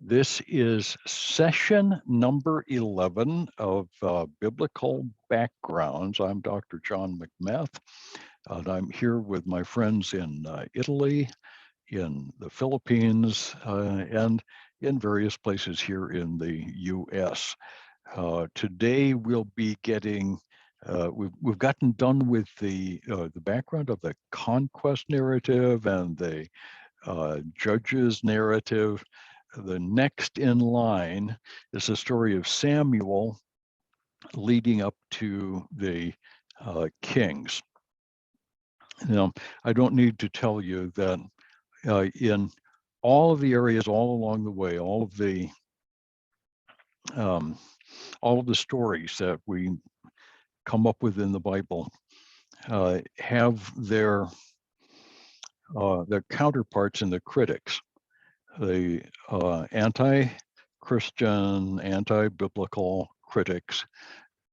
This is session number 11 of Biblical Backgrounds. I'm Dr. John McMeth, and I'm here with my friends in Italy, in the Philippines, and in various places here in the U.S. Today we'll be getting we've gotten done with the background of the conquest narrative and the Judges narrative. The next in line is the story of Samuel leading up to the kings. Now, I don't need to tell you that in all of the areas all along the way, all of the stories that we come up with in the Bible have their counterparts in the critics. The anti-Christian, anti-biblical critics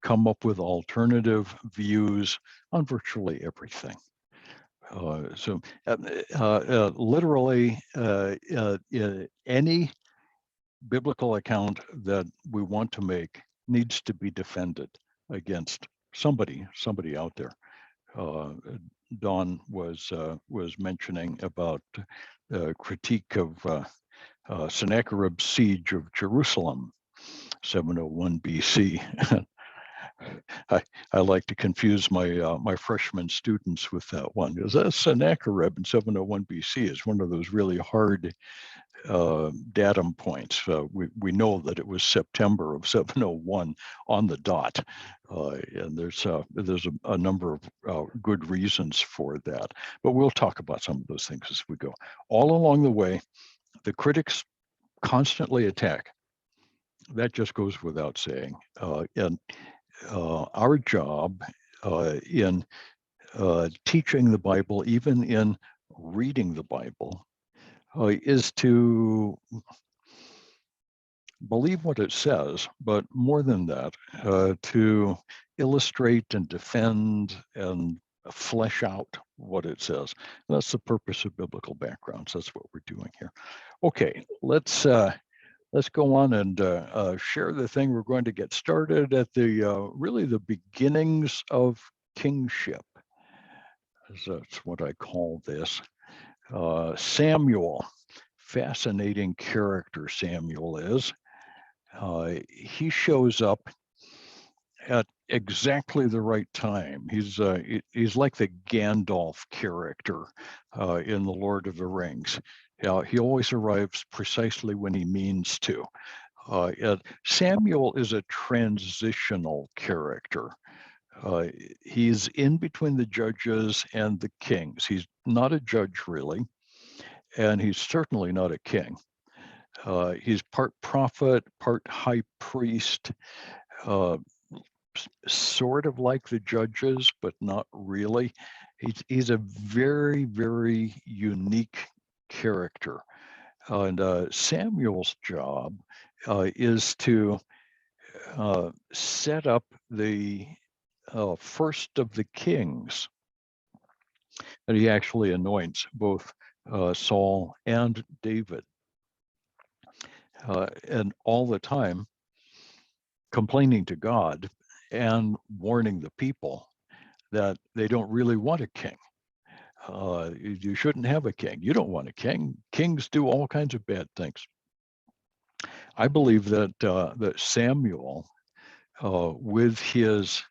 come up with alternative views on virtually everything. Literally, any biblical account that we want to make needs to be defended against somebody out there. Don was mentioning about critique of Sennacherib's siege of Jerusalem, 701 BC. I like to confuse my freshman students with that one, because Sennacherib in 701 BC is one of those really hard datum points. We know that it was September of 701 on the dot, and there's a number of good reasons for that. But we'll talk about some of those things as we go. All along the way, the critics constantly attack. That just goes without saying. And our job in teaching the Bible, even in reading the Bible, is to believe what it says, but more than that, to illustrate and defend and flesh out what it says. That's the purpose of biblical backgrounds. That's what we're doing here. Okay, let's go on and share the thing. We're going to get started at the really the beginnings of kingship. That's what I call this. Samuel, fascinating character Samuel is. He shows up at exactly the right time. He's like the Gandalf character in The Lord of the Rings. He always arrives precisely when he means to. Samuel is a transitional character. He's in between the judges and the kings. He's not a judge, really, and he's certainly not a king. He's part prophet, part high priest, sort of like the judges, but not really. He's a very, very unique character. And Samuel's job is to set up the first of the kings. And he actually anoints both Saul and David. And all the time complaining to God and warning the people that they don't really want a king. You shouldn't have a king. You don't want a king. Kings do all kinds of bad things. I believe that Samuel, with his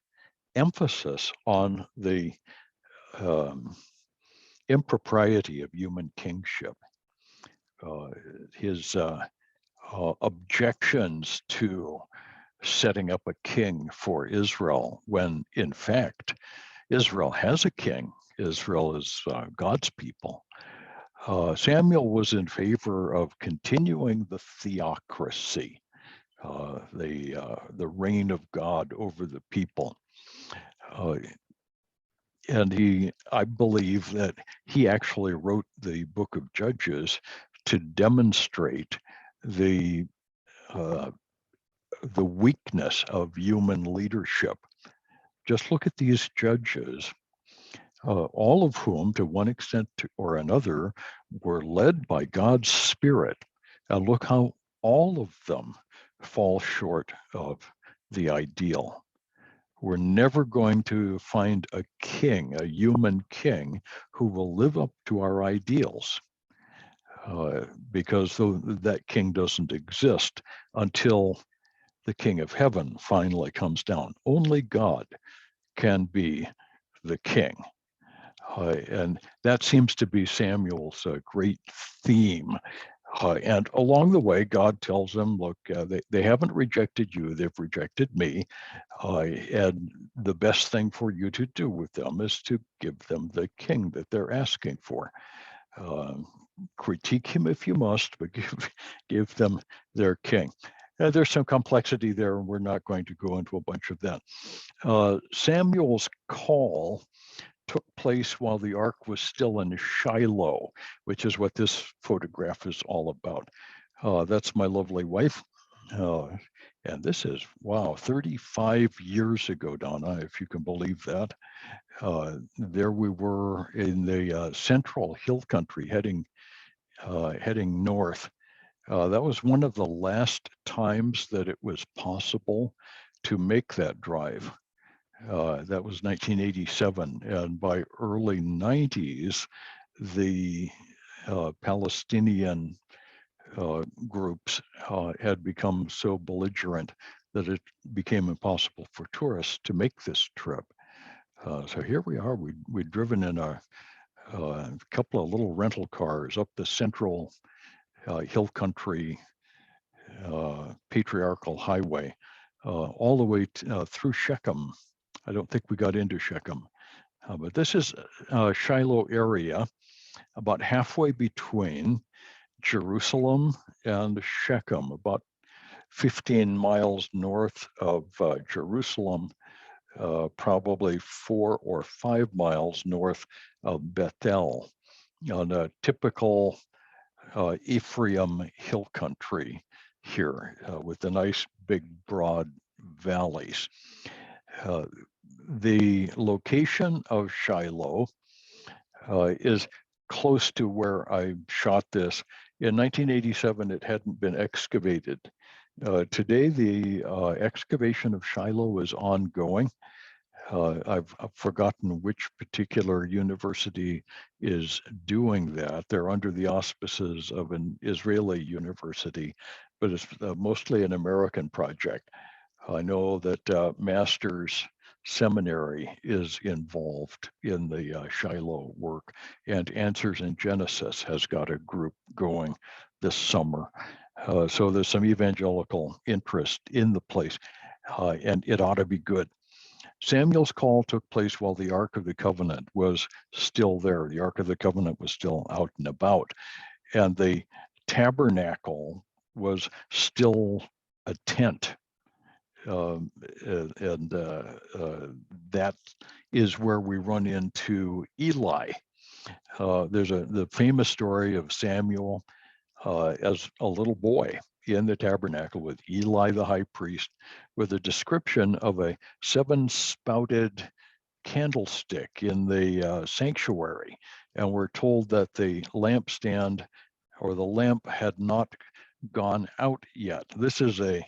emphasis on the impropriety of human kingship, his objections to setting up a king for Israel, when in fact Israel has a king. Israel is God's people. Samuel was in favor of continuing the theocracy, the reign of God over the people. And I believe that he actually wrote the book of Judges to demonstrate the weakness of human leadership. Just look at these judges, all of whom, to one extent or another, were led by God's Spirit. And look how all of them fall short of the ideal. We're never going to find a king, a human king, who will live up to our ideals, because that king doesn't exist until the King of Heaven finally comes down. Only God can be the king. And that seems to be Samuel's great theme. And along the way, God tells them, look, they haven't rejected you, they've rejected me. And the best thing for you to do with them is to give them the king that they're asking for. Critique him if you must, but give them their king. There's some complexity there, and we're not going to go into a bunch of that. Samuel's call took place while the ark was still in Shiloh, which is what this photograph is all about. That's my lovely wife. And this is, wow, 35 years ago, Donna, if you can believe that. There we were in the central hill country heading north. That was one of the last times that it was possible to make that drive. That was 1987, and by early 90s, the Palestinian groups had become so belligerent that it became impossible for tourists to make this trip. So here we are. We'd driven in a couple of little rental cars up the central hill country patriarchal highway, all the way through Shechem. I don't think we got into Shechem, but this is Shiloh area, about halfway between Jerusalem and Shechem, about 15 miles north of Jerusalem, probably 4 or 5 miles north of Bethel, on a typical Ephraim hill country here, with the nice big broad valleys. The location of Shiloh is close to where I shot this. In 1987, it hadn't been excavated. Today, the excavation of Shiloh is ongoing. I've forgotten which particular university is doing that. They're under the auspices of an Israeli university, but it's mostly an American project. I know that Masters Seminary is involved in the Shiloh work, and Answers in Genesis has got a group going this summer. So there's some evangelical interest in the place, and it ought to be good. Samuel's call took place while the Ark of the Covenant was still there. The Ark of the Covenant was still out and about, and the tabernacle was still a tent. That is where we run into Eli. There's the famous story of Samuel as a little boy in the tabernacle with Eli the high priest, with a description of a 7-spouted candlestick in the sanctuary. And we're told that the lampstand or the lamp had not gone out yet. This is a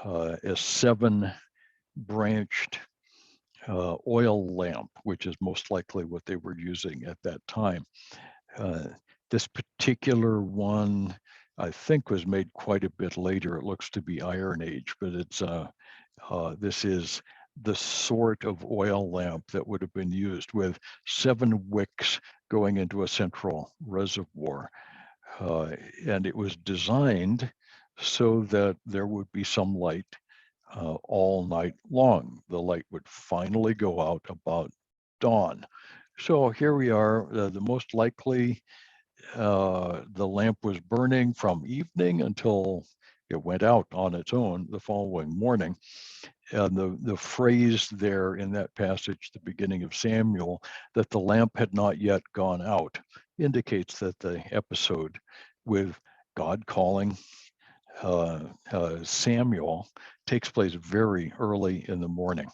7-branched oil lamp, which is most likely what they were using at that time. This particular one, I think, was made quite a bit later. It looks to be Iron Age, but it's this is the sort of oil lamp that would have been used, with 7 wicks going into a central reservoir. And it was designed so that there would be some light all night long. The light would finally go out about dawn. So here we are. The most likely, the lamp was burning from evening until it went out on its own the following morning. And the phrase there in that passage, the beginning of Samuel, that the lamp had not yet gone out, indicates that the episode with God calling Samuel takes place very early in the morning.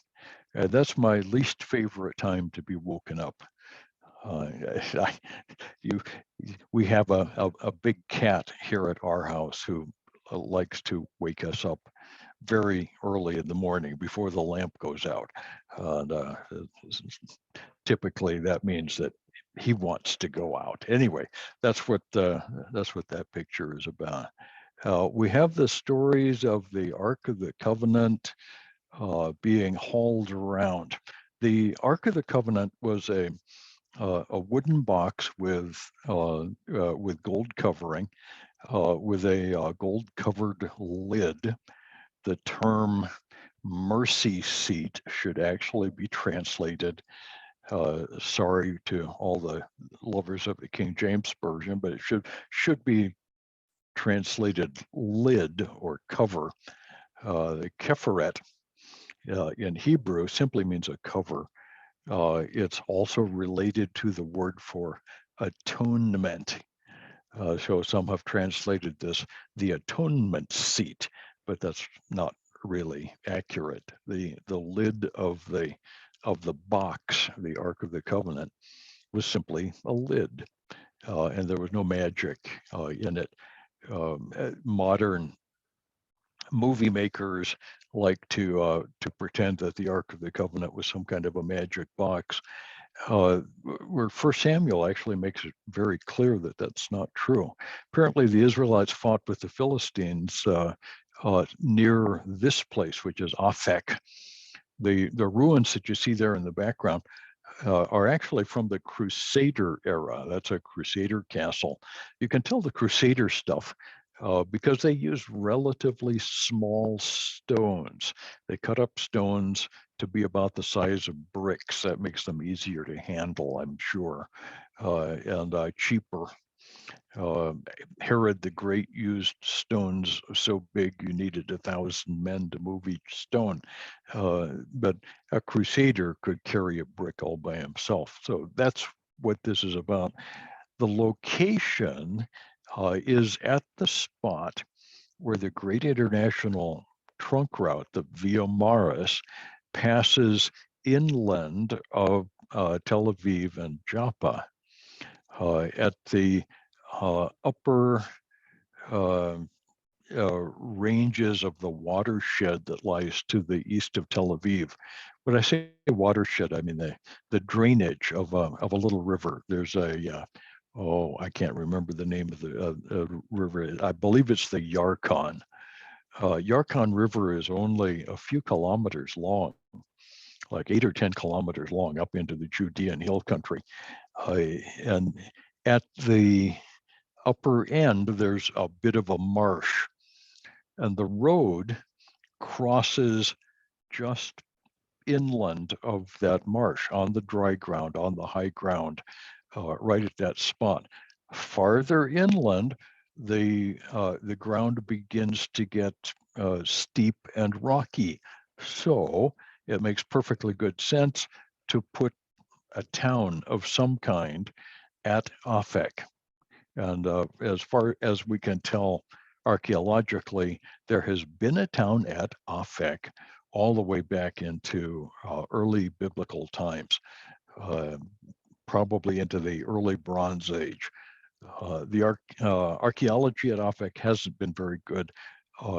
That's my least favorite time to be woken up. We have a big cat here at our house who likes to wake us up very early in the morning before the lamp goes out. And typically that means that he wants to go out. Anyway, that's what that picture is about. We have the stories of the Ark of the Covenant being hauled around. The Ark of the Covenant was a wooden box with gold covering, with a gold-covered lid. The term mercy seat should actually be translated. Sorry to all the lovers of the King James Version, but it should be translated lid or cover. The keferet in Hebrew simply means a cover. It's also related to the word for atonement. So some have translated this the atonement seat, but that's not really accurate. The lid of the box, the Ark of the Covenant, was simply a lid, and there was no magic in it. Modern movie makers like to pretend that the Ark of the Covenant was some kind of a magic box. Where First Samuel actually makes it very clear that that's not true. Apparently, the Israelites fought with the Philistines near this place, which is Aphek. The ruins that you see there in the background are actually from the Crusader era. That's a Crusader castle. You can tell the Crusader stuff because they used relatively small stones. They cut up stones to be about the size of bricks. That makes them easier to handle, I'm sure, and cheaper. Herod the Great used stones so big you needed 1,000 men to move each stone. But a crusader could carry a brick all by himself. So that's what this is about. The location is at the spot where the Great International Trunk Route, the Via Maris, passes inland of Tel Aviv and Joppa. At the upper ranges of the watershed that lies to the east of Tel Aviv. When I say watershed, I mean the drainage of a little river. There's I can't remember the name of the river. I believe it's the Yarkon. Yarkon River is only a few kilometers long, like 8 or 10 kilometers long, up into the Judean hill country. And at the upper end, there's a bit of a marsh, and the road crosses just inland of that marsh on the dry ground, on the high ground, right at that spot. Farther inland, the ground begins to get steep and rocky. So it makes perfectly good sense to put a town of some kind at Aphek. And as far as we can tell archaeologically, there has been a town at Aphek all the way back into early biblical times, probably into the early Bronze Age. The archaeology at Aphek hasn't been very good.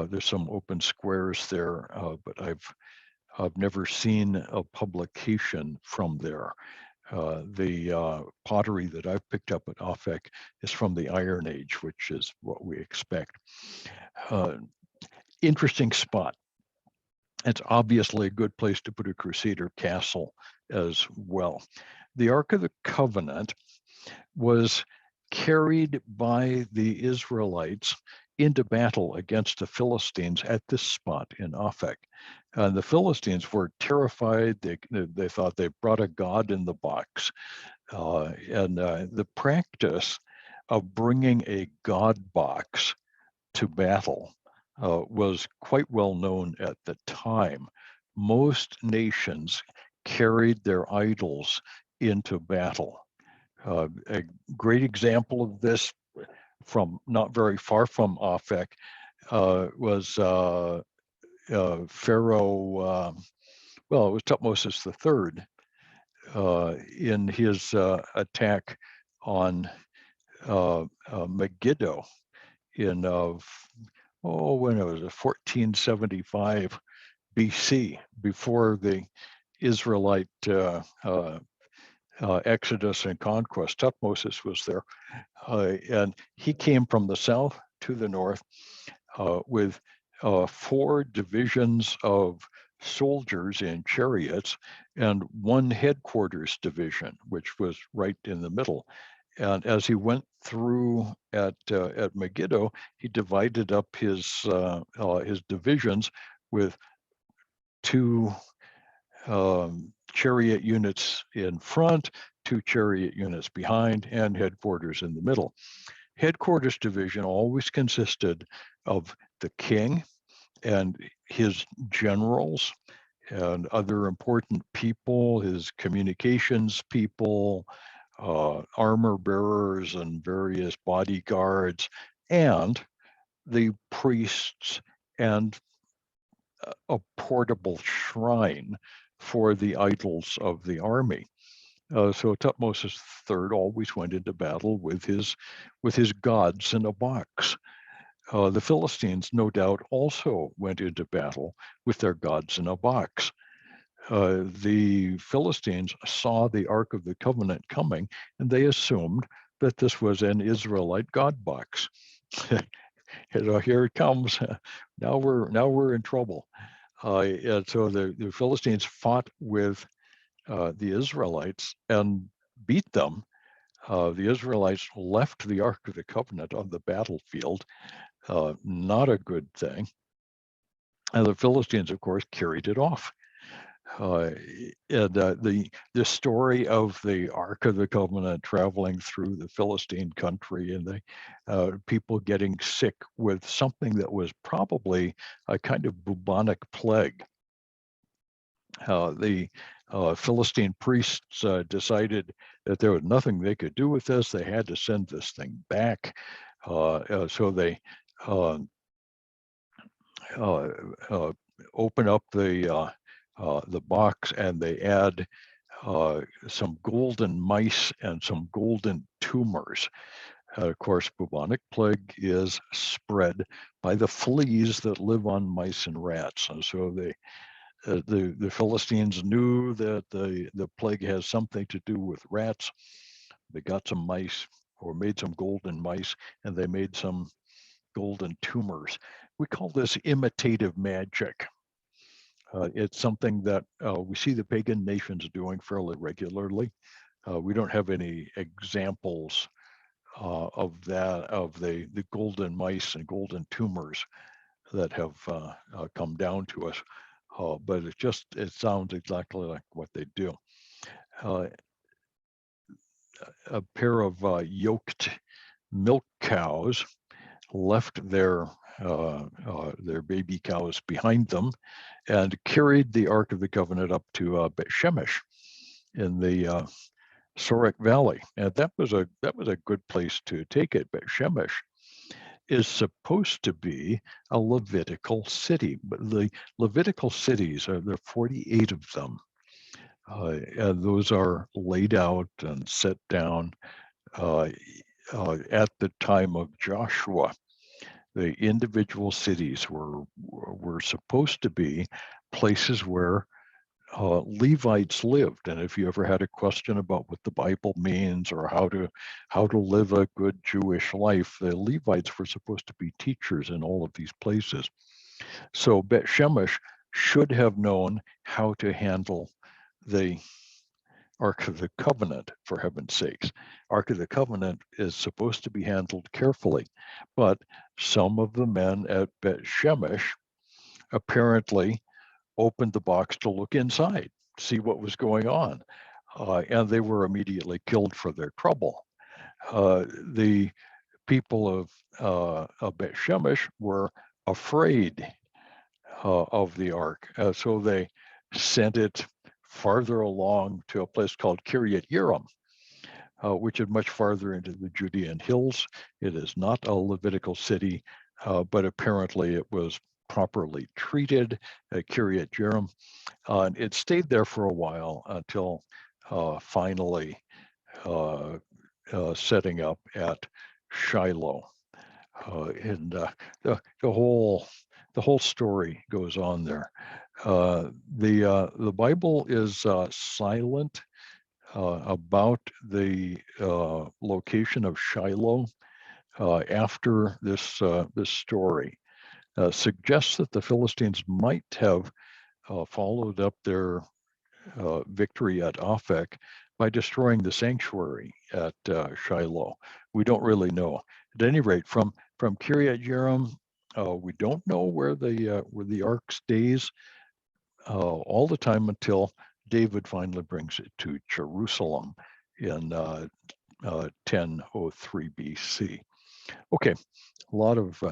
There's some open squares there, but I've never seen a publication from there. The pottery that I've picked up at Aphek is from the Iron Age, which is what we expect. Interesting spot. It's obviously a good place to put a Crusader castle as well. The Ark of the Covenant was carried by the Israelites into battle against the Philistines at this spot in Aphek. And the Philistines were terrified. They thought they brought a god in the box. And the practice of bringing a god box to battle was quite well known at the time. Most nations carried their idols into battle. A great example of this from not very far from Aphek was Pharaoh, well, it was Tutmosis III in his attack on Megiddo in when it was 1475 BC, before the Israelite exodus and conquest. Tutmosis was there, and he came from the south to the north with 4 divisions of soldiers in chariots and 1 headquarters division, which was right in the middle. And as he went through at Megiddo, he divided up his divisions with 2 chariot units in front, 2 chariot units behind, and headquarters in the middle. Headquarters division always consisted of the king and his generals and other important people, his communications people, armor bearers and various bodyguards, and the priests and a portable shrine for the idols of the army. So Tutmosis III always went into battle with his gods in a box. The Philistines, no doubt, also went into battle with their gods in a box. The Philistines saw the Ark of the Covenant coming, and they assumed that this was an Israelite God box. Here it comes. Now we're in trouble. And so the Philistines fought with the Israelites and beat them. The Israelites left the Ark of the Covenant on the battlefield. Not a good thing. And the Philistines, of course, carried it off. And the story of the Ark of the Covenant traveling through the Philistine country and the people getting sick with something that was probably a kind of bubonic plague. The Philistine priests decided that there was nothing they could do with this. They had to send this thing back. So they open up the box and they add some golden mice and some golden tumors. Of course, bubonic plague is spread by the fleas that live on mice and rats. And so the Philistines knew that the plague has something to do with rats. They got some mice, or made some golden mice, and they made some golden tumors. We call this imitative magic. It's something that we see the pagan nations doing fairly regularly. We don't have any examples of that, of the golden mice and golden tumors that have come down to us. But it sounds exactly like what they do. A pair of yoked milk cows left their baby cows behind them and carried the Ark of the Covenant up to Bet Shemesh in the Sorek Valley, and that was a good place to take it. Bet Shemesh is supposed to be a Levitical city, but the Levitical cities there are 48 of them, and those are laid out and set down at the time of Joshua. The individual cities were supposed to be places where Levites lived. And if you ever had a question about what the Bible means or how to live a good Jewish life, the Levites were supposed to be teachers in all of these places. So Bet Shemesh should have known how to handle the Ark of the Covenant, for heaven's sakes. Ark of the Covenant is supposed to be handled carefully, but some of the men at Bet Shemesh apparently opened the box to look inside, see what was going on, and they were immediately killed for their trouble. The people of Bet Shemesh were afraid of the ark, so they sent it farther along to a place called Kiryat Yearim, which is much farther into the Judean hills. It is not a Levitical city, but apparently it was properly treated at Kiryat Yearim. And it stayed there for a while until finally setting up at Shiloh. The whole story goes on there. The Bible is silent about the location of Shiloh after this story. Suggests that the Philistines might have followed up their victory at Aphek by destroying the sanctuary at Shiloh. We don't really know. At any rate, from Kiryat Jearim, we don't know where the ark stays all the time until David finally brings it to Jerusalem in 1003 BC. Okay, a lot of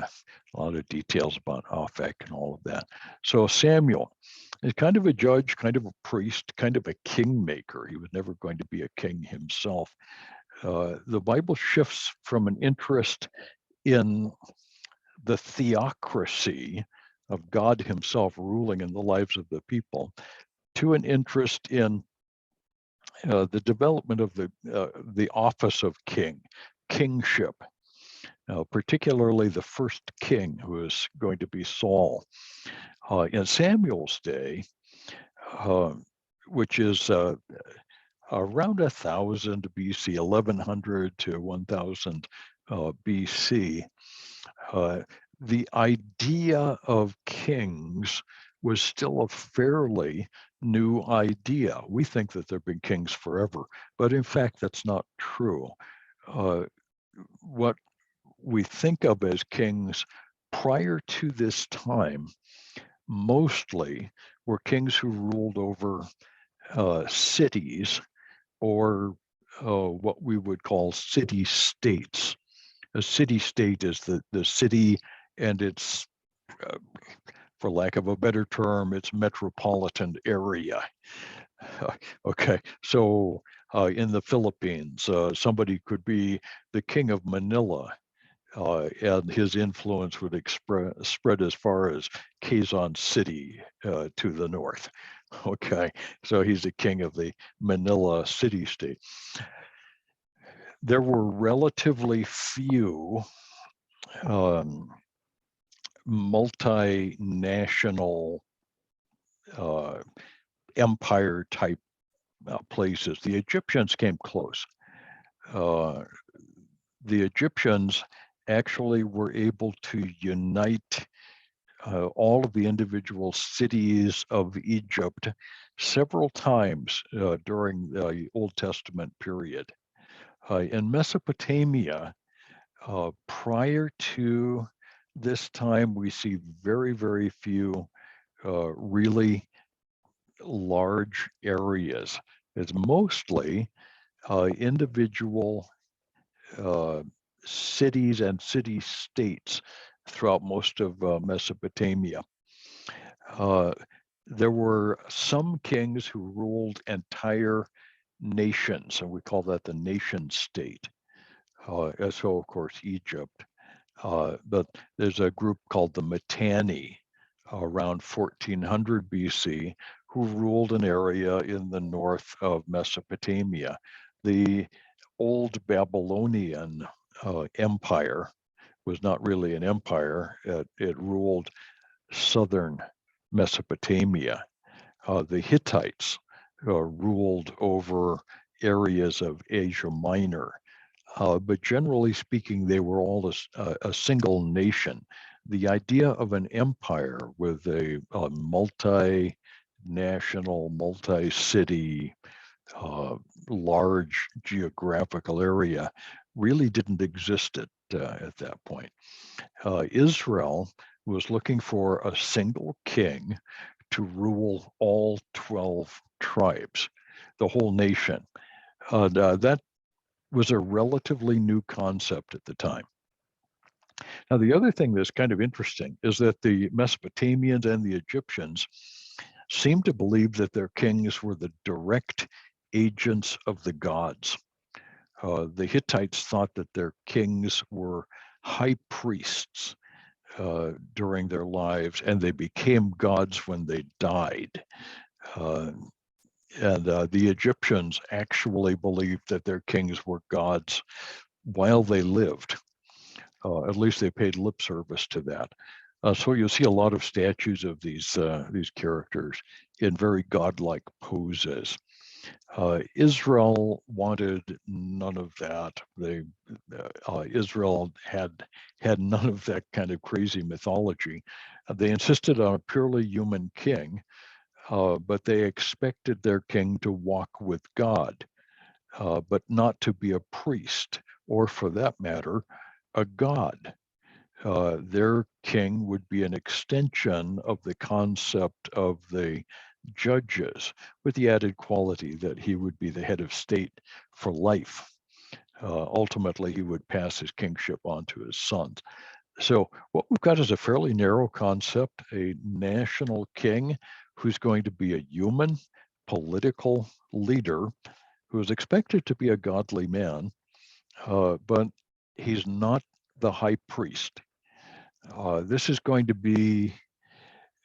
details about Aphek and all of that. So Samuel is kind of a judge, kind of a priest, kind of a kingmaker. He was never going to be a king himself. The Bible shifts from an interest in the theocracy of God himself ruling in the lives of the people to an interest in the development of the office of king, kingship. Particularly the first king, who is going to be Saul. In Samuel's day, which is around 1000 BC, 1100 to 1000 BC, the idea of kings was still a fairly new idea. We think that there have been kings forever, but in fact, that's not true. What we think of as kings prior to this time mostly were kings who ruled over cities, or what we would call city states. A city state is the city and its, for lack of a better term, its metropolitan area. Okay, so in the Philippines, somebody could be the king of Manila, and his influence would spread as far as Quezon City to the north. Okay, so he's the king of the Manila city-state. There were relatively few multinational empire-type places. The Egyptians came close. The Egyptians actually were able to unite all of the individual cities of Egypt several times during the Old Testament period. In Mesopotamia, prior to this time, we see very, very few really large areas. It's mostly individual cities and city-states throughout most of Mesopotamia. There were some kings who ruled entire nations, and we call that the nation state. So, of course, Egypt. But there's a group called the Mitanni around 1400 BC who ruled an area in the north of Mesopotamia. The old Babylonian empire was not really an empire. It ruled southern Mesopotamia. The Hittites ruled over areas of Asia Minor. But generally speaking, they were all a single nation. The idea of an empire with a multinational, multi-city, large geographical area really didn't exist at that point. Israel was looking for a single king to rule all 12 tribes, the whole nation. That was a relatively new concept at the time. Now, the other thing that's kind of interesting is that the Mesopotamians and the Egyptians seem to believe that their kings were the direct agents of the gods. The Hittites thought that their kings were high priests during their lives, and they became gods when they died. And the Egyptians actually believed that their kings were gods while they lived. At least they paid lip service to that. So you'll see a lot of statues of these characters in very godlike poses. Israel wanted none of that. Israel had none of that kind of crazy mythology. They insisted on a purely human king, but they expected their king to walk with God, but not to be a priest, or for that matter, a god. Their king would be an extension of the concept of the judges, with the added quality that he would be the head of state for life. Ultimately, he would pass his kingship on to his sons. So what we've got is a fairly narrow concept, a national king who's going to be a human political leader who is expected to be a godly man, but he's not the high priest. This is going to be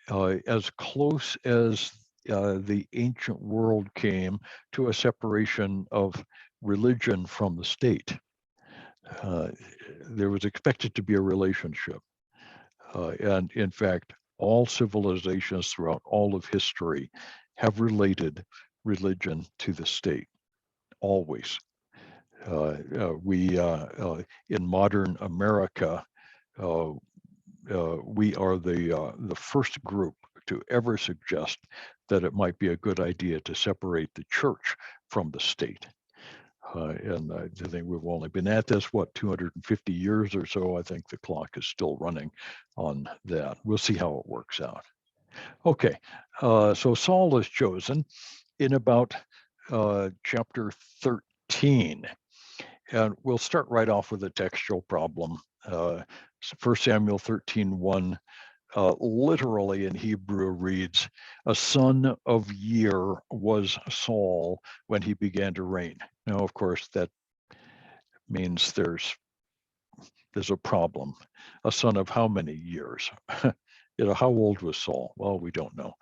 as close as the ancient world came to a separation of religion from the state. There was expected to be a relationship. And in fact, all civilizations throughout all of history have related religion to the state, always. We, in modern America, we are the first group to ever suggest that it might be a good idea to separate the church from the state. And I think we've only been at this, 250 years or so. I think the clock is still running on that. We'll see how it works out. Okay, so Saul is chosen in about chapter 13. And we'll start right off with a textual problem. 1 Samuel 13:1 literally in Hebrew reads, "A son of year was Saul when he began to reign." Now, of course, that means there's a problem. A son of how many years? How old was Saul? Well, we don't know.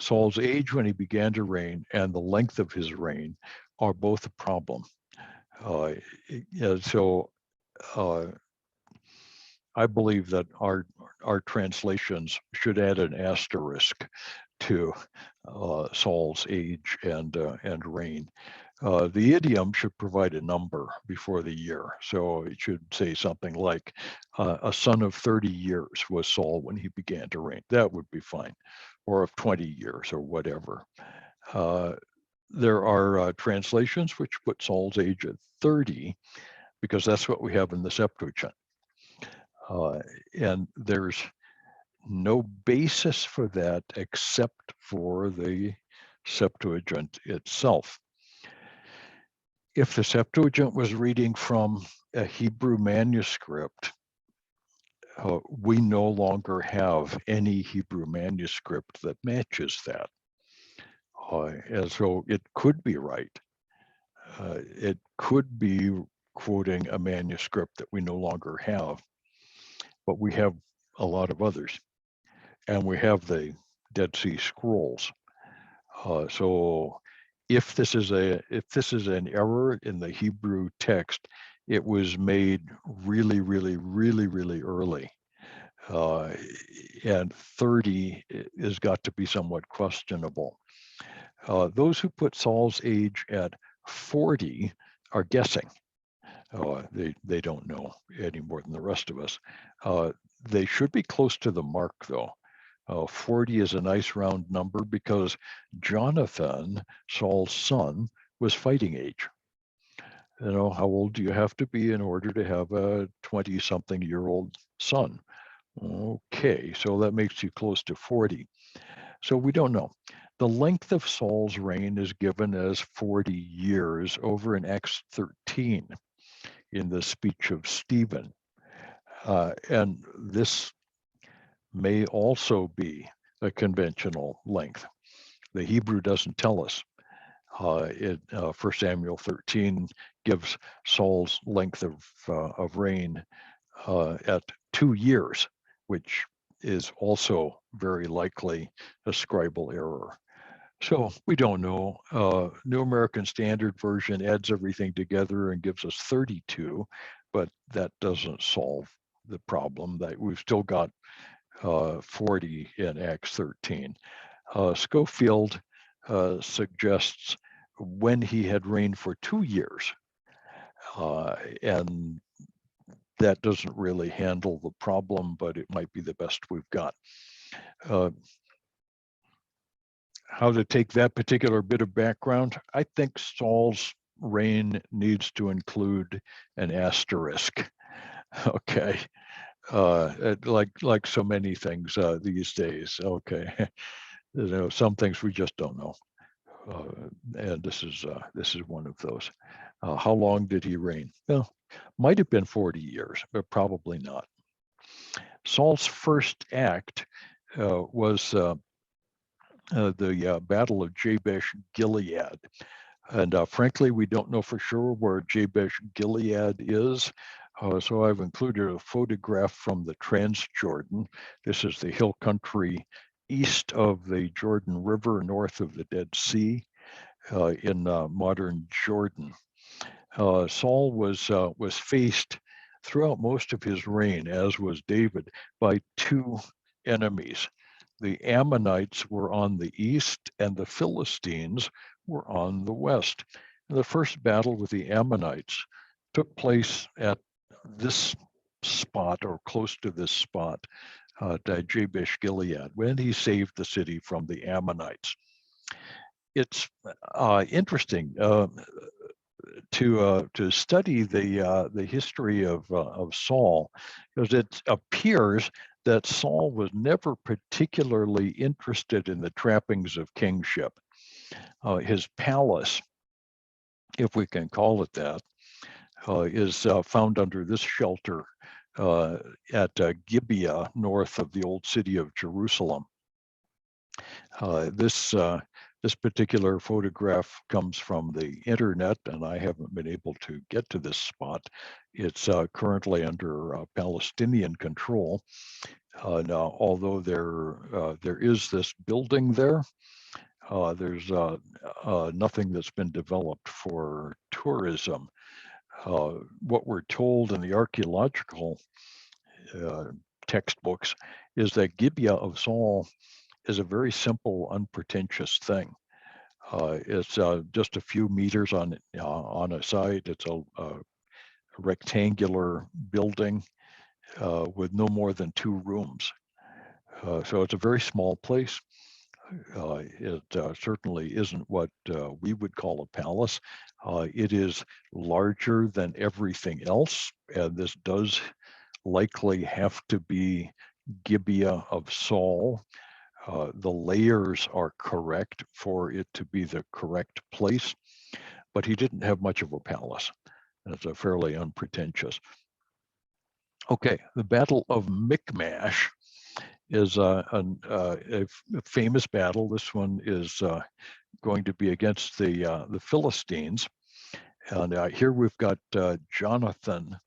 Saul's age when he began to reign and the length of his reign are both a problem. So I believe that our translations should add an asterisk to Saul's age and reign. The idiom should provide a number before the year. So it should say something like, a son of 30 years was Saul when he began to reign. That would be fine. Or of 20 years or whatever. There are translations which put Saul's age at 30 because that's what we have in the Septuagint. And there's no basis for that except for the Septuagint itself. If the Septuagint was reading from a Hebrew manuscript, we no longer have any Hebrew manuscript that matches that. And so it could be right. It could be quoting a manuscript that we no longer have, but we have a lot of others. And we have the Dead Sea Scrolls. So if this is an error in the Hebrew text, it was made really, really, really, really early. And 30 has got to be somewhat questionable. Those who put Saul's age at 40 are guessing. They don't know any more than the rest of us. They should be close to the mark, though. 40 is a nice round number because Jonathan, Saul's son, was fighting age. How old do you have to be in order to have a 20-something-year-old son? Okay, so that makes you close to 40. So we don't know. The length of Saul's reign is given as 40 years over in Acts 13 in the speech of Stephen. And this may also be a conventional length. The Hebrew doesn't tell us. 1 Samuel 13 gives Saul's length of reign at 2 years, which is also very likely a scribal error. So we don't know. New American Standard Version adds everything together and gives us 32, but that doesn't solve the problem. That we've still got 40 in Acts 13. Schofield suggests when he had reigned for 2 years, and that doesn't really handle the problem, but it might be the best we've got. How to take that particular bit of background? I think Saul's reign needs to include an asterisk. Okay, like so many things these days. Okay, some things we just don't know, and this is one of those. How long did he reign? Well, might have been 40 years, but probably not. Saul's first act was the Battle of Jabesh Gilead. And frankly, we don't know for sure where Jabesh Gilead is. So I've included a photograph from the Transjordan. This is the hill country east of the Jordan River, north of the Dead Sea, in modern Jordan. Saul was faced throughout most of his reign, as was David, by two enemies. The Ammonites were on the east, and the Philistines were on the west. The first battle with the Ammonites took place at this spot, or close to this spot, Jabesh Gilead, when he saved the city from the Ammonites. It's interesting to study the history of Saul, because it appears that Saul was never particularly interested in the trappings of kingship. His palace, if we can call it that, is found under this shelter at Gibeah, north of the old city of Jerusalem. This particular photograph comes from the internet, and I haven't been able to get to this spot. It's currently under Palestinian control. Now, although there is this building there, there's nothing that's been developed for tourism. What we're told in the archaeological textbooks is that Gibeah of Saul is a very simple, unpretentious thing. It's just a few meters on a site. It's a rectangular building with no more than 2 rooms. So it's a very small place. It certainly isn't what we would call a palace. It is larger than everything else, and this does likely have to be Gibeah of Saul. The layers are correct for it to be the correct place, but he didn't have much of a palace. It's a fairly unpretentious. Okay, the Battle of Michmash is a famous battle. This one is going to be against the Philistines. And here we've got Jonathan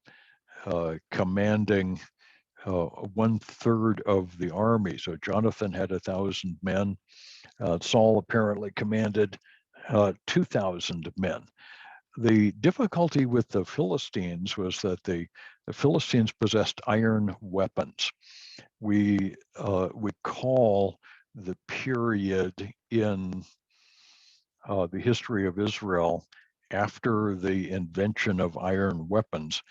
commanding 1/3 of the army. So Jonathan had 1,000 men. Saul apparently commanded 2,000 men. The difficulty with the Philistines was that the Philistines possessed iron weapons. We call the period in the history of Israel after the invention of iron weapons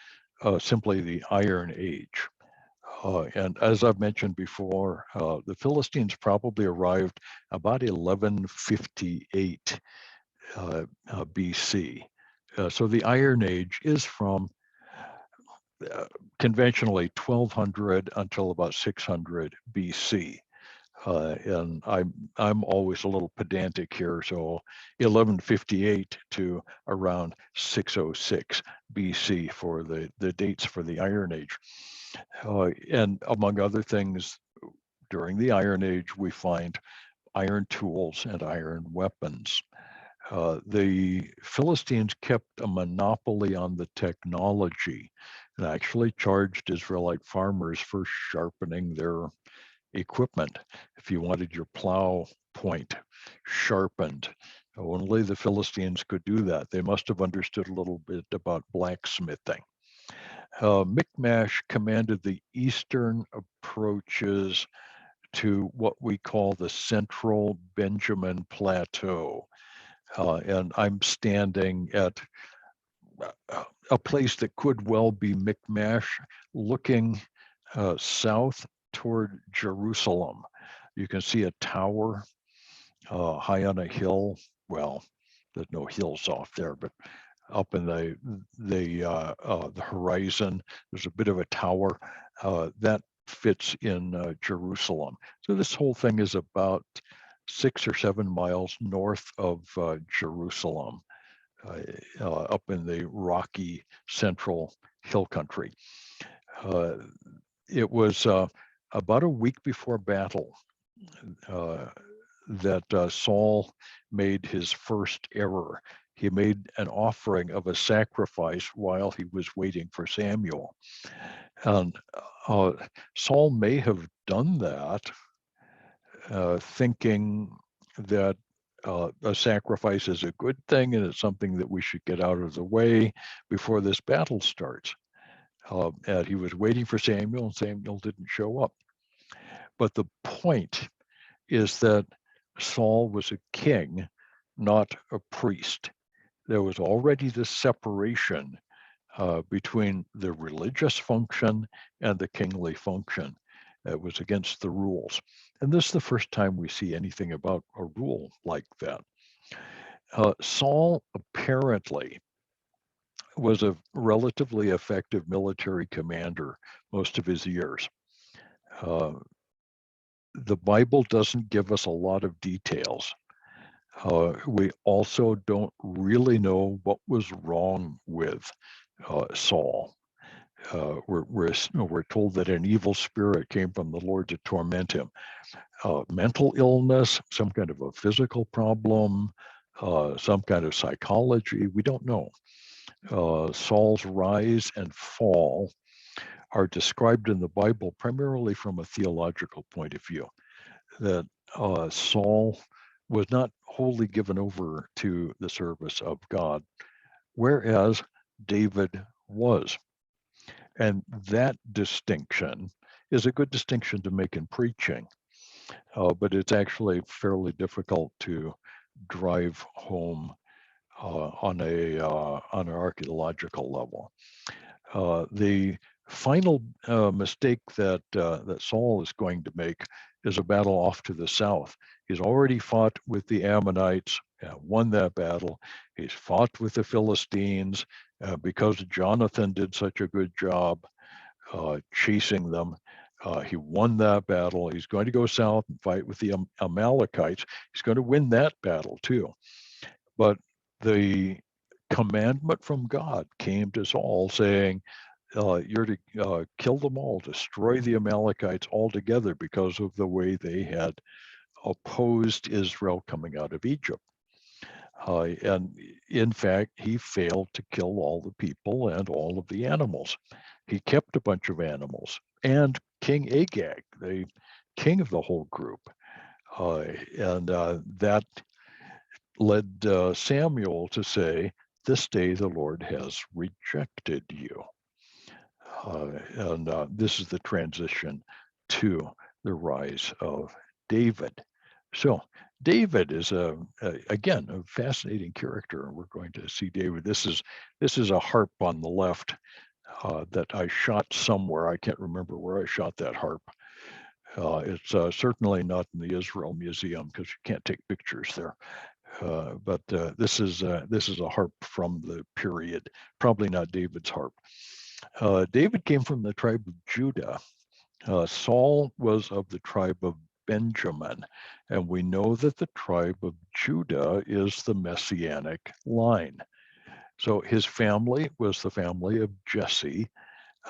simply the Iron Age. And as I've mentioned before, the Philistines probably arrived about 1158 BC. So the Iron Age is from conventionally 1200 until about 600 BC. And I'm always a little pedantic here, so 1158 to around 606 BC for the dates for the Iron Age. And among other things, during the Iron Age, we find iron tools and iron weapons. The Philistines kept a monopoly on the technology and actually charged Israelite farmers for sharpening their equipment. If you wanted your plow point sharpened, only the Philistines could do that. They must have understood a little bit about blacksmithing. Michmash commanded the eastern approaches to what we call the Central Benjamin Plateau. And I'm standing at a place that could well be Michmash, looking south toward Jerusalem. You can see a tower high on a hill. Well, there's no hills off there, but up in the horizon, there's a bit of a tower that fits in Jerusalem. So this whole thing is about 6 or 7 miles north of Jerusalem, up in the rocky central hill country. It was about a week before battle that Saul made his first error. He made an offering of a sacrifice while he was waiting for Samuel. And Saul may have done that thinking that a sacrifice is a good thing and it's something that we should get out of the way before this battle starts. And he was waiting for Samuel, and Samuel didn't show up. But the point is that Saul was a king, not a priest. There was already this separation between the religious function and the kingly function. It was against the rules. And this is the first time we see anything about a rule like that. Saul apparently was a relatively effective military commander most of his years. The Bible doesn't give us a lot of details. We also don't really know what was wrong with Saul. We're told that an evil spirit came from the Lord to torment him. Mental illness, some kind of a physical problem, some kind of psychology, we don't know. Saul's rise and fall are described in the Bible primarily from a theological point of view, that Saul was not wholly given over to the service of God, whereas David was. And that distinction is a good distinction to make in preaching, but it's actually fairly difficult to drive home on an archaeological level. The final mistake that Saul is going to make is a battle off to the south. He's already fought with the Ammonites, won that battle. He's fought with the Philistines because Jonathan did such a good job chasing them. He won that battle. He's going to go south and fight with the Amalekites. He's going to win that battle too. But the commandment from God came to Saul saying, you're to kill them all, destroy the Amalekites altogether because of the way they had opposed Israel coming out of Egypt. And in fact, he failed to kill all the people and all of the animals. He kept a bunch of animals, and King Agag, the king of the whole group. And that led Samuel to say, this day the Lord has rejected you. And this is the transition to the rise of David. So David is again a fascinating character. We're going to see David. This is a harp on the left that I shot somewhere. I can't remember where I shot that harp. It's certainly not in the Israel Museum because you can't take pictures there. But this is a harp from the period, probably not David's harp. David came from the tribe of Judah. Saul was of the tribe of Benjamin, and we know that the tribe of Judah is the messianic line. So his family was the family of Jesse,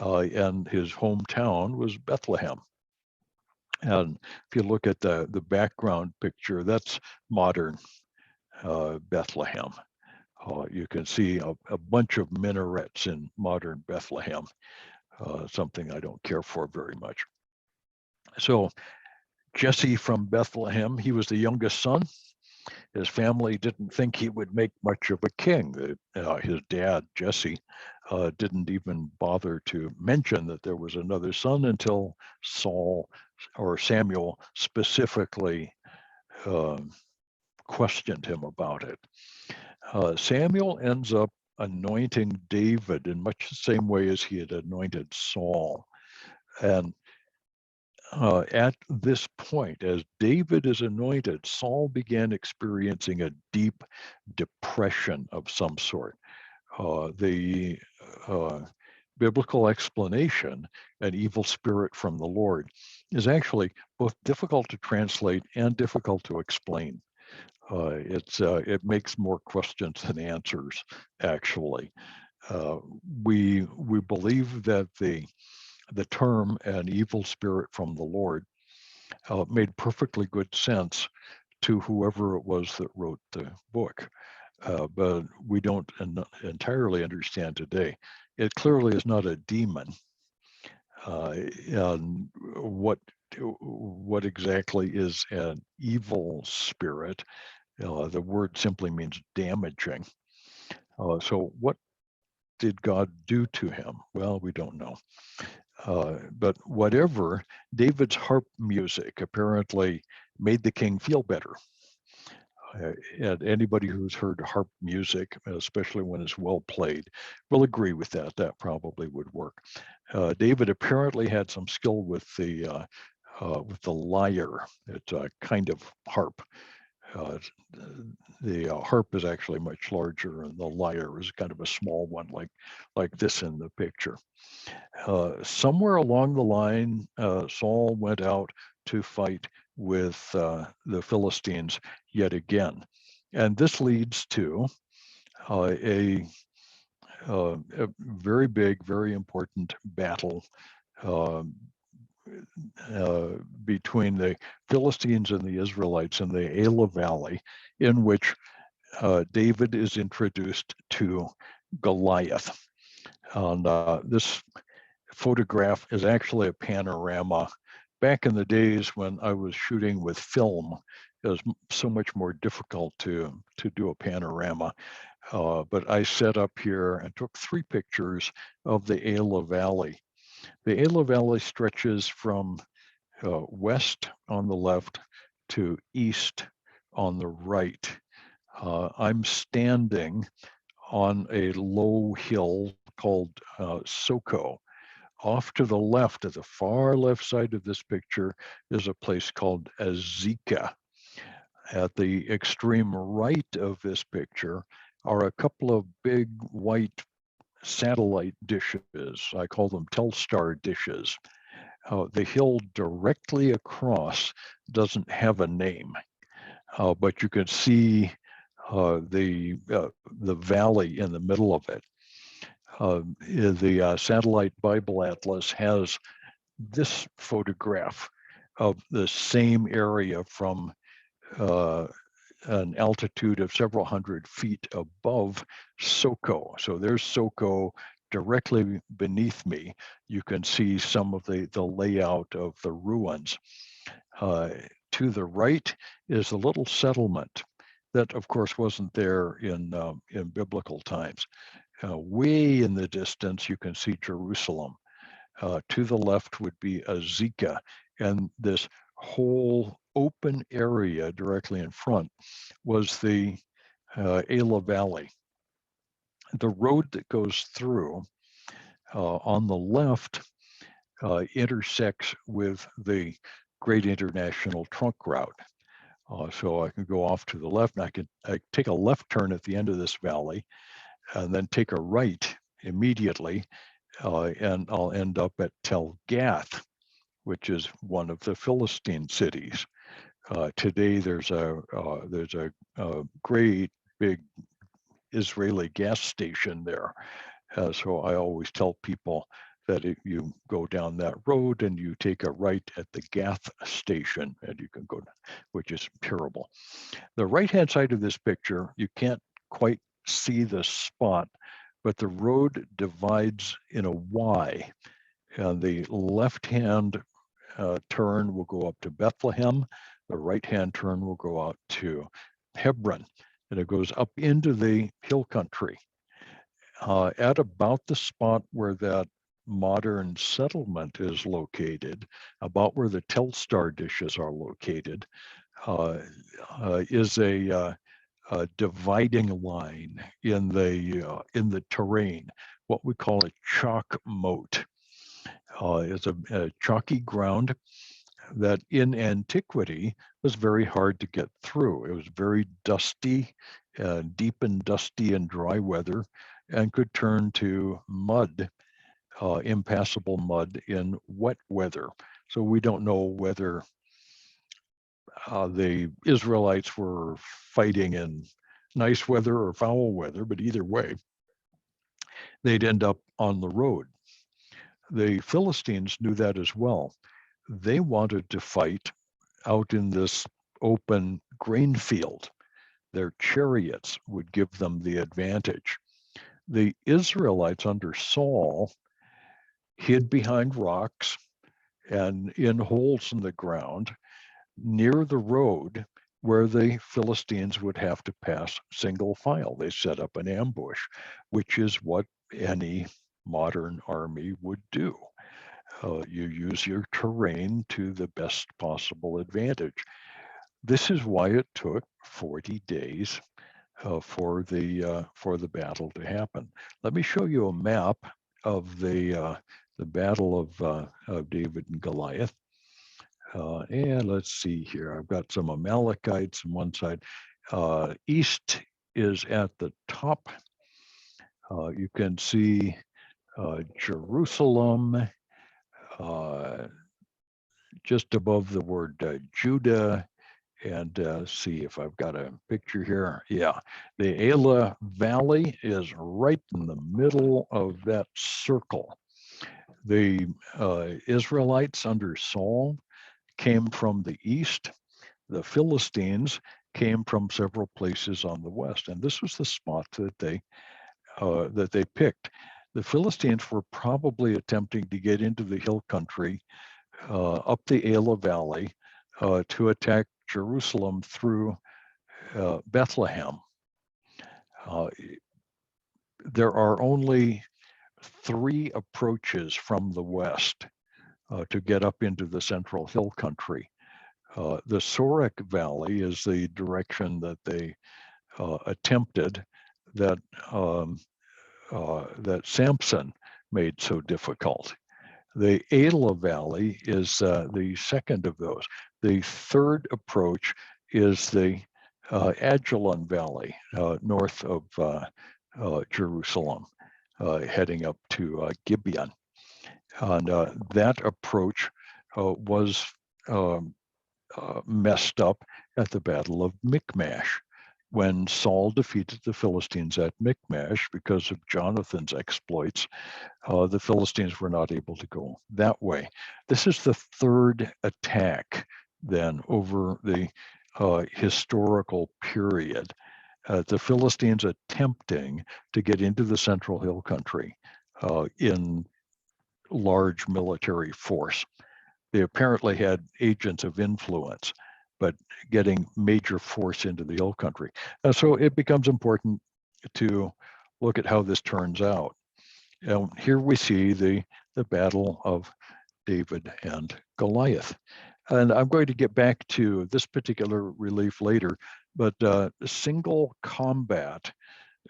and his hometown was Bethlehem. And if you look at the background picture, that's modern Bethlehem. You can see a bunch of minarets in modern Bethlehem, something I don't care for very much. So Jesse from Bethlehem, he was the youngest son. His family didn't think he would make much of a king. His dad, Jesse, didn't even bother to mention that there was another son until Saul or Samuel specifically questioned him about it. Samuel ends up anointing David in much the same way as he had anointed Saul. And at this point, as David is anointed, Saul began experiencing a deep depression of some sort. The biblical explanation, an evil spirit from the Lord, is actually both difficult to translate and difficult to explain. It makes more questions than answers, actually. We believe that the term an evil spirit from the Lord made perfectly good sense to whoever it was that wrote the book. But we don't entirely understand today. It clearly is not a demon. And what exactly is an evil spirit? The word simply means damaging. So what did God do to him? Well, we don't know. But whatever, David's harp music apparently made the king feel better. And anybody who's heard harp music, especially when it's well played, will agree with that. That probably would work. David apparently had some skill with the lyre. It's a kind of harp. Uh, the harp is actually much larger, and the lyre is kind of a small one, like this in the picture. Somewhere along the line, Saul went out to fight with the Philistines yet again. And this leads to a very big, very important battle uh, between the Philistines and the Israelites in the Elah Valley, in which David is introduced to Goliath. And this photograph is actually a panorama. Back in the days when I was shooting with film, it was so much more difficult to do a panorama. But I set up here and took 3 pictures of the Elah Valley. The Elah Valley stretches from west on the left to east on the right. I'm standing on a low hill called Soko. Off to the left, at the far left side of this picture, is a place called Azekah. At the extreme right of this picture are a couple of big white satellite dishes. I call them Telstar dishes. The hill directly across doesn't have a name, but you can see the valley in the middle of it. The Satellite Bible Atlas has this photograph of the same area from an altitude of several hundred feet above Soko. So there's Soko directly beneath me. You can see some of the layout of the ruins. To the right is a little settlement that, of course, wasn't there in biblical times. Way in the distance, you can see Jerusalem. To the left would be Azekah, and this whole open area directly in front was the Elah Valley. The road that goes through on the left intersects with the Great International Trunk Route. So I can go off to the left, and I take a left turn at the end of this valley, and then take a right immediately, and I'll end up at Tel Gath, which is one of the Philistine cities. Today, there's a great big Israeli gas station there. So I always tell people that if you go down that road and you take a right at the Gath station, and you can go, which is terrible. The right-hand side of this picture, you can't quite see the spot, but the road divides in a Y. And the left-hand turn will go up to Bethlehem. The right-hand turn will go out to Hebron, and it goes up into the hill country. At about the spot where that modern settlement is located, about where the Telstar dishes are located, is a dividing line in the terrain, what we call a chalk moat. It's a chalky ground that in antiquity was very hard to get through. It was very dusty, deep and dusty in dry weather, and could turn to mud, impassable mud in wet weather. So we don't know whether the Israelites were fighting in nice weather or foul weather, but either way, they'd end up on the road. The Philistines knew that as well. They wanted to fight out in this open grain field. Their chariots would give them the advantage. The Israelites under Saul hid behind rocks and in holes in the ground near the road where the Philistines would have to pass single file. They set up an ambush, which is what any modern army would do. You use your terrain to the best possible advantage. This is why it took 40 days for the battle to happen. Let me show you a map of the battle of David and Goliath. And let's see here. I've got some Amalekites on one side. East is at the top. You can see Jerusalem just above the word Judah. And see if I've got a picture here. Yeah, the Elah Valley is right in the middle of that circle. The Israelites under Saul came from the east. The Philistines came from several places on the west, and this was the spot that they picked. The Philistines were probably attempting to get into the hill country up the Elah Valley to attack Jerusalem through Bethlehem. There are only 3 approaches from the west to get up into the central hill country. The Sorek Valley is the direction that they attempted that Samson made so difficult. The Elah Valley is the second of those. The third approach is the Ajalon Valley, north of Jerusalem, heading up to Gibeon. And that approach was messed up at the Battle of Michmash, when Saul defeated the Philistines at Michmash because of Jonathan's exploits. The Philistines were not able to go that way. This is the third attack then over the historical period. The Philistines attempting to get into the central hill country in large military force. They apparently had agents of influence, but getting major force into the hill country. So it becomes important to look at how this turns out. And here we see the battle of David and Goliath. And I'm going to get back to this particular relief later, but single combat,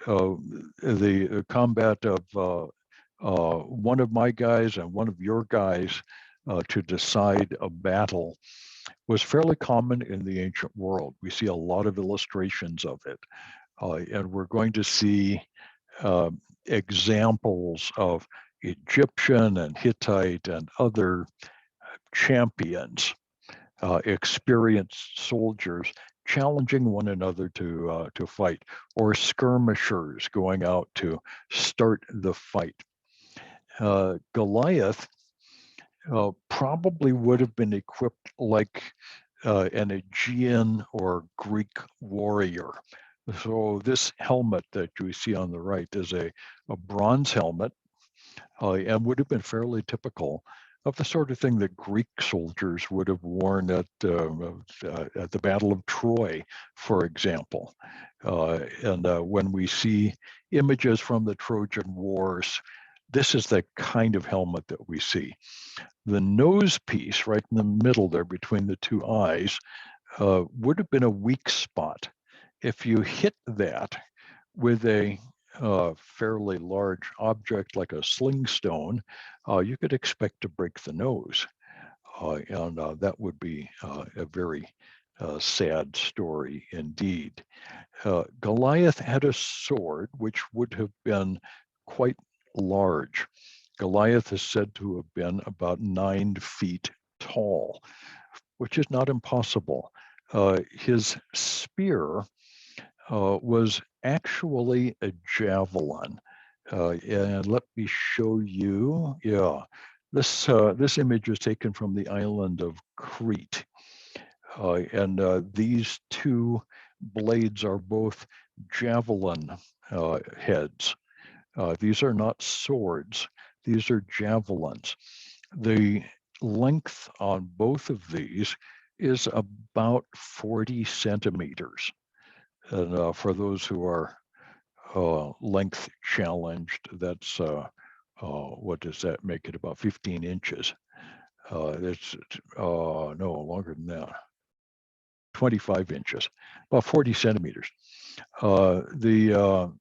the combat of one of my guys and one of your guys to decide a battle was fairly common in the ancient world. We see a lot of illustrations of it. And we're going to see examples of Egyptian and Hittite and other champions, experienced soldiers challenging one another to fight, or skirmishers going out to start the fight. Goliath probably would have been equipped like an Aegean or Greek warrior. So this helmet that you see on the right is a bronze helmet and would have been fairly typical of the sort of thing that Greek soldiers would have worn at the Battle of Troy, for example. And when we see images from the Trojan Wars, this is the kind of helmet that we see. The nose piece right in the middle there between the two eyes would have been a weak spot. If you hit that with a fairly large object like a sling stone, you could expect to break the nose. And that would be a very sad story indeed. Goliath had a sword which would have been quite large. Goliath is said to have been about 9 feet tall, which is not impossible. His spear was actually a javelin. And let me show you. Yeah, this image is taken from the island of Crete. And these two blades are both javelin heads. These are not swords. These are javelins. The length on both of these is about 40 centimeters. And for those who are length challenged, that's what does that make it? About 15 inches. It's no longer than that. 25 inches, about 40 centimeters. The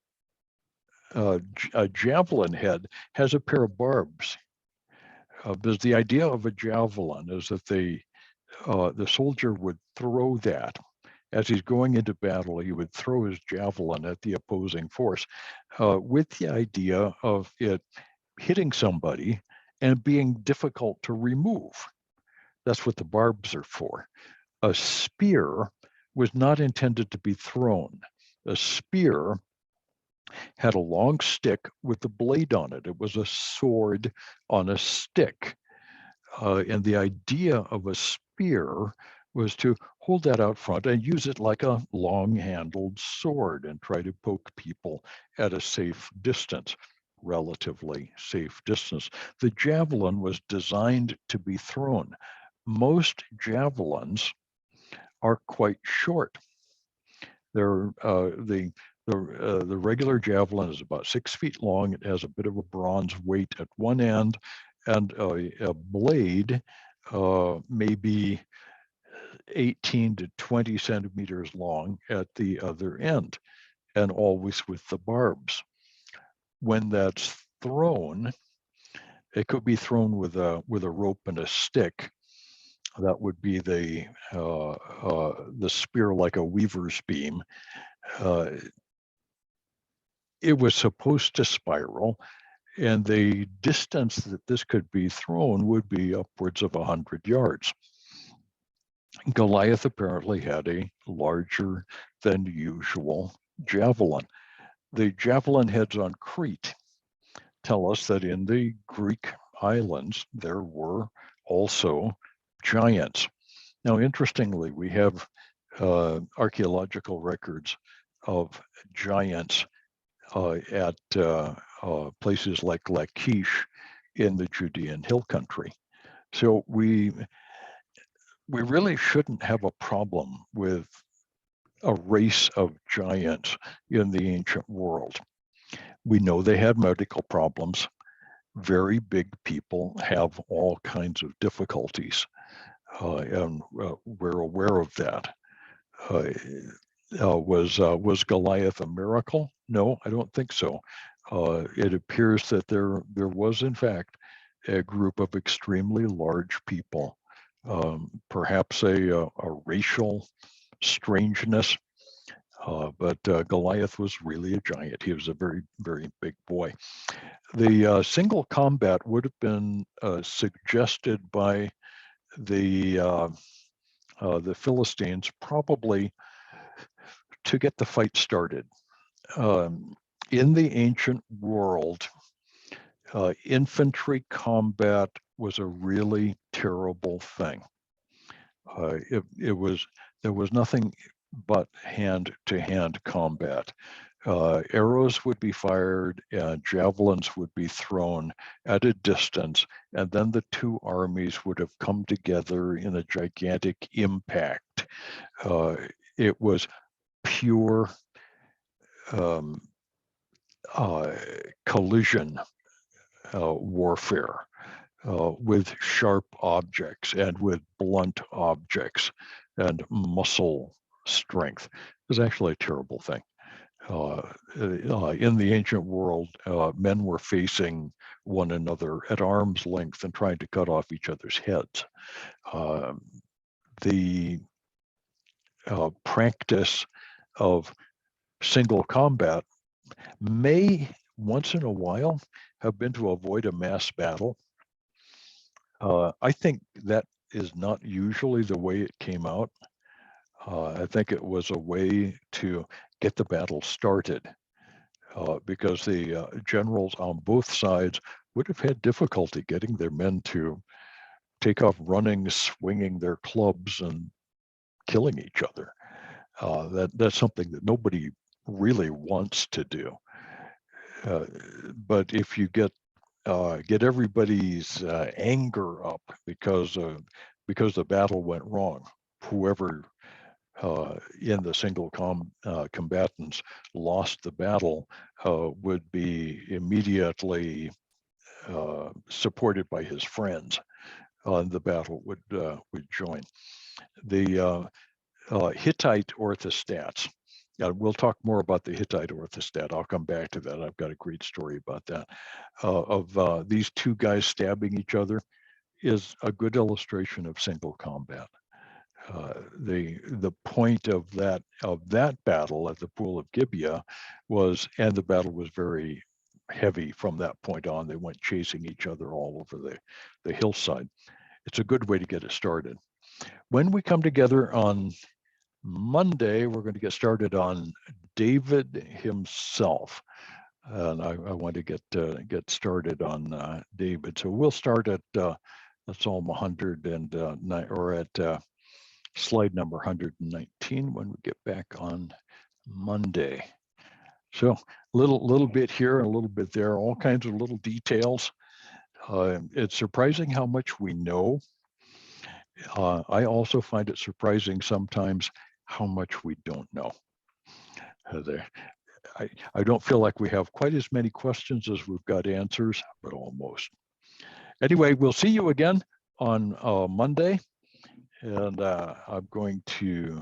javelin head has a pair of barbs. Because the idea of a javelin is that the soldier would throw that. As he's going into battle, he would throw his javelin at the opposing force with the idea of it hitting somebody and being difficult to remove. That's what the barbs are for. A spear was not intended to be thrown. A spear had a long stick with a blade on it. It was a sword on a stick. And the idea of a spear was to hold that out front and use it like a long-handled sword and try to poke people at a safe distance, relatively safe distance. The javelin was designed to be thrown. Most javelins are quite short. They're the regular javelin is about 6 feet long. It has a bit of a bronze weight at one end, and a blade maybe 18 to 20 centimeters long at the other end, and always with the barbs. When that's thrown, it could be thrown with a rope and a stick. That would be the spear like a weaver's beam. It was supposed to spiral, and the distance that this could be thrown would be upwards of 100 yards. Goliath apparently had a larger than usual javelin. The javelin heads on Crete tell us that in the Greek islands, there were also giants. Now, interestingly, we have archaeological records of giants at places like Lachish in the Judean hill country. So we really shouldn't have a problem with a race of giants in the ancient world. We know they had medical problems. Very big people have all kinds of difficulties, and we're aware of that. Was Goliath a miracle? No, I don't think so. It appears that there was, in fact, a group of extremely large people, perhaps a racial strangeness, but Goliath was really a giant. He was a very, very big boy. The single combat would have been suggested by the Philistines, probably to get the fight started. In the ancient world, infantry combat was a really terrible thing. There was nothing but hand-to-hand combat. arrows would be fired and javelins would be thrown at a distance, and then the two armies would have come together in a gigantic impact. It was pure um, collision warfare with sharp objects and with blunt objects and muscle strength. It was actually a terrible thing. In the ancient world, men were facing one another at arm's length and trying to cut off each other's heads. The practice of single combat may once in a while have been to avoid a mass battle. I think that is not usually the way it came out. I think it was a way to get the battle started because the generals on both sides would have had difficulty getting their men to take off running, swinging their clubs and killing each other. That's something that nobody really wants to do. But if you get everybody's anger up because the battle went wrong, whoever in the single combatants lost the battle would be immediately supported by his friends, and the battle would join. The Hittite orthostats. We'll talk more about the Hittite orthostat. I'll come back to that. I've got a great story about that. Of these two guys stabbing each other is a good illustration of single combat. The point of that battle at the Pool of Gibeah was, and the battle was very heavy from that point on. They went chasing each other all over the hillside. It's a good way to get it started. When we come together on Monday, we're going to get started on David himself. And I want to get started on David. So we'll start at Psalm 109, or at slide number 119 when we get back on Monday. So little bit here, a little bit there, all kinds of little details. It's surprising how much we know. I also find it surprising sometimes how much we don't know. I don't feel like we have quite as many questions as we've got answers, but almost. Anyway, we'll see you again on Monday. And I'm going to